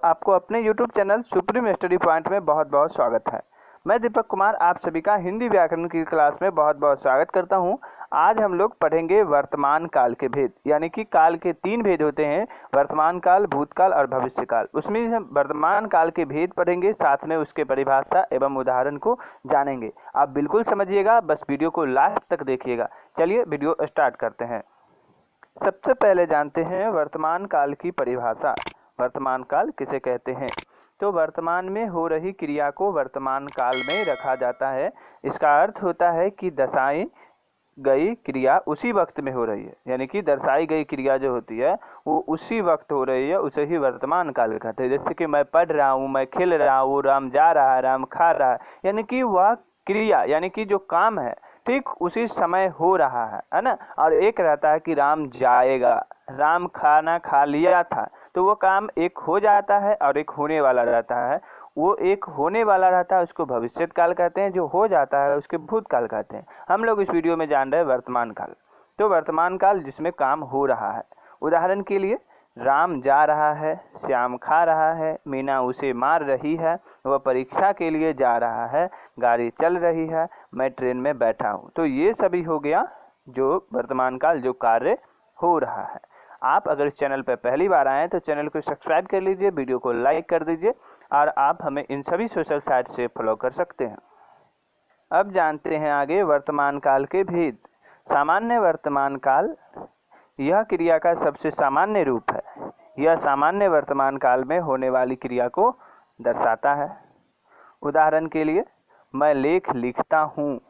आपको अपने YouTube channel supreme study point में बहुत बहुत स्वागत है। मैं दीपक कुमार आप सभी का हिंदी व्याकरण की क्लास में बहुत बहुत स्वागत करता हूं। आज हम लोग पढ़ेंगे वर्तमान काल के भेद, यानी कि काल के 3 भेद होते हैं, वर्तमान काल, भूतकाल और भविष्य काल। उसमें हम वर्तमान काल के भेद पढ़ेंगे, साथ में उसके परिभाषा एवं उदाहरण को जानेंगे। आप बिल्कुल समझिएगा, बस वीडियो को लास्ट तक देखिएगा। चलिए वीडियो स्टार्ट करते हैं। सबसे पहले जानते हैं वर्तमान काल की परिभाषा। वर्तमान काल किसे कहते हैं? तो वर्तमान में हो रही क्रिया को वर्तमान काल में रखा जाता है। इसका अर्थ होता है कि दर्शाई गई क्रिया उसी वक्त में हो रही है, यानी कि दर्शाई गई क्रिया जो होती है वो उसी वक्त हो रही है, उसे ही वर्तमान काल कहते हैं। जैसे कि मैं पढ़ रहा हूँ, मैं खेल रहा हूँ, राम जा रहा है, राम खा रहा है, यानी कि वह क्रिया यानी कि जो काम है ठीक उसी समय हो रहा है ना। और एक रहता है कि राम जाएगा, राम खाना खा लिया था, तो वो काम एक हो जाता है और एक होने वाला रहता है। वो एक होने वाला रहता है उसको भविष्य काल कहते हैं, जो हो जाता है उसके भूतकाल कहते हैं। हम लोग इस वीडियो में जान रहे हैं वर्तमान काल। तो वर्तमान काल जिसमें काम हो रहा है। उदाहरण के लिए राम जा रहा है, श्याम खा रहा है, मीना उसे मार रही है, वह परीक्षा के लिए जा रहा है, गाड़ी चल रही है, मैं ट्रेन में बैठा हूँ। तो ये सभी हो गया जो वर्तमान काल जो कार्य हो रहा है। आप अगर इस चैनल पर पहली बार आए तो चैनल को सब्सक्राइब कर लीजिए, वीडियो को लाइक कर दीजिए और आप हमें इन सभी सोशल साइट से फॉलो कर सकते हैं। अब जानते हैं आगे वर्तमान काल के भेद। सामान्य वर्तमान काल यह क्रिया का सबसे सामान्य रूप है। यह सामान्य वर्तमान काल में होने वाली क्रिया को दर्शाता है। उदाहरण के लिए मैं लेख लिखता हूँ,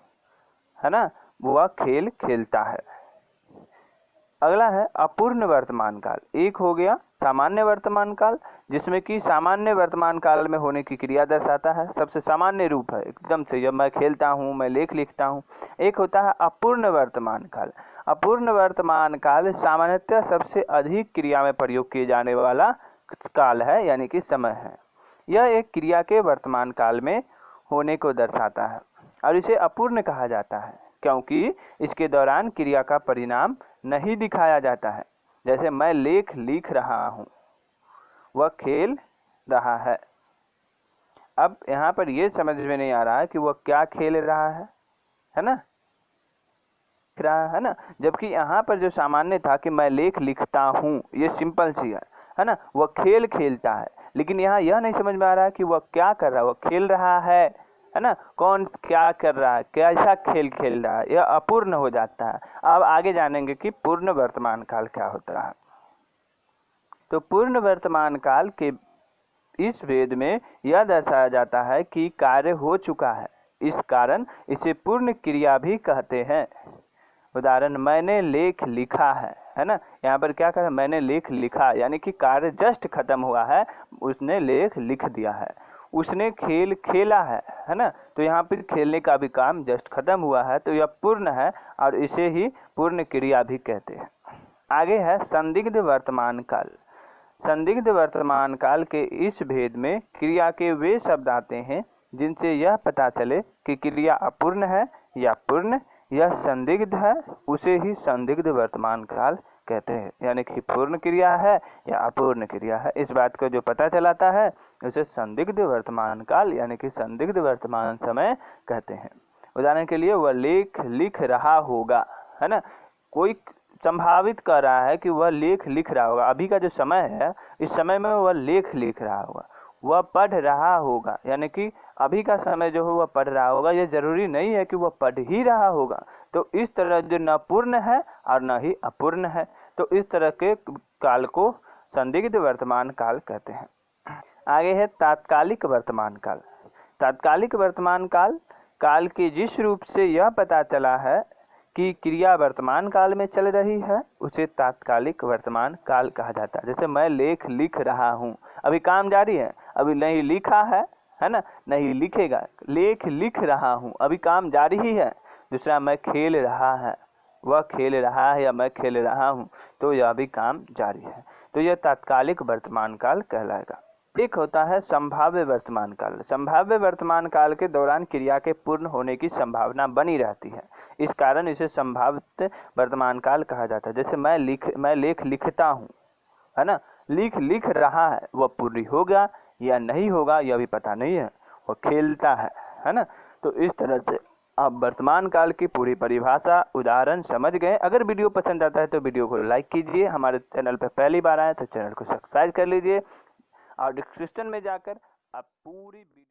है ना, वह खेल खेलता है। अगला है अपूर्ण वर्तमान काल। एक हो गया सामान्य वर्तमान काल, जिसमें कि सामान्य वर्तमान काल में होने की क्रिया दर्शाता है, सबसे सामान्य रूप है एकदम से, जब मैं खेलता हूँ, मैं लेख लिखता हूँ। एक होता है अपूर्ण वर्तमान काल। अपूर्ण वर्तमान काल सामान्यतः सबसे अधिक क्रिया में प्रयोग किए जाने वाला काल है, यानी कि समय है। यह एक क्रिया के वर्तमान काल में होने को दर्शाता है और इसे अपूर्ण कहा जाता है, क्योंकि इसके दौरान क्रिया का परिणाम नहीं दिखाया जाता है। जैसे मैं लेख लिख रहा हूँ, वह खेल रहा है। अब यहाँ पर यह समझ में नहीं आ रहा है कि वह क्या खेल रहा है ना, जबकि यहाँ पर जो सामान्य था कि मैं लेख लिखता हूँ, ये सिंपल सी है ना। वह खेल खेलता है, लेकिन यहाँ यह नहीं समझ में आ रहा है कि वह क्या कर रहा है। वह खेल रहा है ना, कौन क्या कर रहा है, कैसा खेल खेल रहा है, यह अपूर्ण हो जाता है। अब आगे जानेंगे कि पूर्ण वर्तमान काल क्या होता है। तो पूर्ण वर्तमान काल के इस भेद में यह दर्शाया जाता है कि कार्य हो चुका है, इस कारण इसे पूर्ण क्रिया भी कहते हैं। उदाहरण मैंने लेख लिखा है ना। यहाँ पर क्या कहा, मैंने लेख लिखा, यानी कि कार्य जस्ट खत्म हुआ है, उसने लेख लिख दिया है। उसने खेल खेला है ना, तो यहाँ पर खेलने का भी काम जस्ट खत्म हुआ है, तो यह पूर्ण है और इसे ही पूर्ण क्रिया भी कहते हैं। आगे है संदिग्ध वर्तमान काल। संदिग्ध वर्तमान काल के इस भेद में क्रिया के वे शब्द आते हैं जिनसे यह पता चले कि क्रिया अपूर्ण है या पूर्ण, यह संदिग्ध है, उसे ही संदिग्ध वर्तमान काल कहते हैं। यानी कि पूर्ण क्रिया है या अपूर्ण क्रिया है, इस बात को जो पता चलाता है उसे संदिग्ध वर्तमान काल यानी कि संदिग्ध वर्तमान समय कहते हैं। उदाहरण के लिए वह लेख लिख रहा होगा, है ना, कोई संभावित कर रहा है कि वह लेख लिख रहा होगा। अभी का जो समय है, इस समय में वह लेख लिख रहा होगा। वह पढ़ रहा होगा, यानी कि अभी का समय जो है वह पढ़ रहा होगा, यह जरूरी नहीं है कि वह पढ़ ही रहा होगा। तो इस तरह जो न पूर्ण है और न ही अपूर्ण है, तो इस तरह के काल को संदिग्ध वर्तमान काल कहते हैं। आगे है तात्कालिक वर्तमान काल। तात्कालिक वर्तमान काल काल के जिस रूप से यह पता चला है कि क्रिया वर्तमान काल में चल रही है, उसे तात्कालिक वर्तमान काल कहा जाता है। जैसे मैं लेख लिख रहा हूँ, अभी काम जारी है, अभी नहीं लिखा है ना, नहीं लिखेगा। लेख लिख रहा हूँ, अभी काम जारी ही है। दूसरा मैं खेल रहा है, वह खेल रहा है या मैं खेल रहा हूँ, तो यह भी काम जारी है, तो यह तात्कालिक वर्तमान काल कहलाएगा। एक होता है संभाव्य वर्तमान काल। संभाव्य वर्तमान काल के दौरान क्रिया के पूर्ण होने की संभावना बनी रहती है, इस कारण इसे संभावित वर्तमान काल कहा जाता है। जैसे मैं लेख लिखता हूँ, है ना, लिख रहा है वह पूरी होगा या नहीं होगा यह भी पता नहीं है, वो खेलता है ना। तो इस तरह से आप वर्तमान काल की पूरी परिभाषा उदाहरण समझ गए। अगर वीडियो पसंद आता है तो वीडियो को लाइक कीजिए, हमारे चैनल पर पहली बार आए तो चैनल को सब्सक्राइब कर लीजिए और डिस्क्रिप्शन में जाकर आप पूरी वीडियो